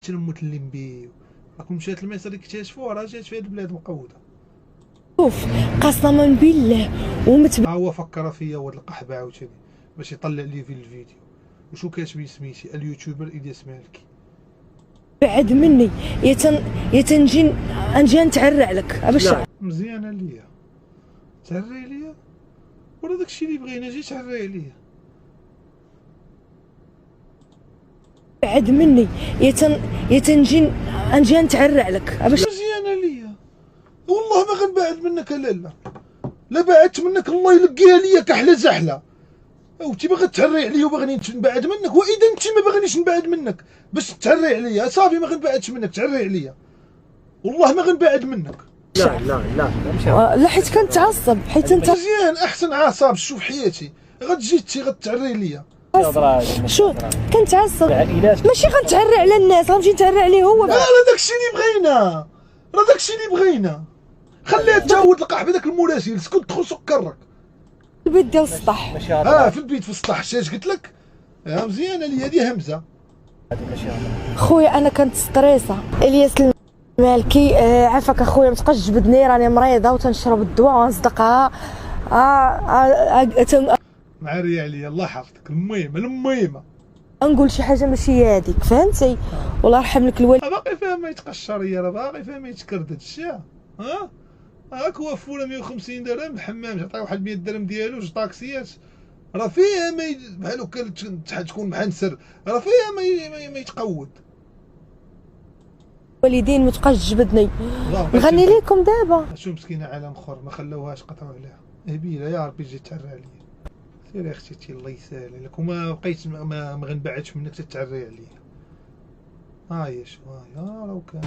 تنموت الليمبي راكم مشات لمصر اكتشفوها، راه جات في هاد البلاد مقوده. شوف قسما بالله ها هو فكر فيا ولد القحبه عاوتاني باش يطلع لي في الفيديو. وشو كاتبين سميتي اليوتيوبر الياس مالكي. بعد مني يا تنجي نجي نتعرع لك باش مزيانه ليا تعري ليا، ورا داكشي اللي بغينا جي تعري عليا. بعد مني يا تنجي نتعرع لك باش مزيانه ليا والله ما غنبعد منك لالا، لا بعدت منك الله يلقيها ليا كحله زحله. او انت باغي تهري عليا وباغيني نبعد منك، واذا انت ما باغينيش نبعد منك باش تهري عليا صافي ما غنبعدش منك، تهري عليا والله ما غنبعد منك. لا حيت كنتعصب حيت انت مزيان احسن عصاب شوف حياتي غتجي غتعري ليا. شو كنتعصب ماشي غنتعرع على الناس غنمشي نتعرع عليه هو راه داكشي اللي بغينا، راه داكشي اللي بغينا. خليها تاود القحبه داك المراسل اسكت دخل سكرك. البيت ديال السطح في البيت في السطح شاش قلت لك. مزيانه لي هذه همزه. خويا انا كنت ستريسه الياس المالكي عافاك اخويا متبقاش تجبدني راني مريضه وتنشرب الدواء ونصدقها معريه عليا الله يحفظك. المهم نقول شي حاجه ماشي هي هذيك فهمتي والله يرحم لك الوالد. باقي فيها ما يتقشر يا راه باقي فيها ما يتكردش. هاك هو فوله 150 درهم الحمام تعطيه واحد 100 درهم ديالو جوج طاكسيات، راه فيها ما بحال هكا تكون محنسر، راه فيها ما يتقود. الوالدين ما تبقاش تجبدني نغني لكم دابا. شو مسكينه عالم اخر ما خلوهاش قطعوا عليها هبيله يا ربي تجي تعرى عليا. سير يا اختي الله يسهل لك وما بقيت ما غنبعدش منك تتعري عليا. يا شو راه كان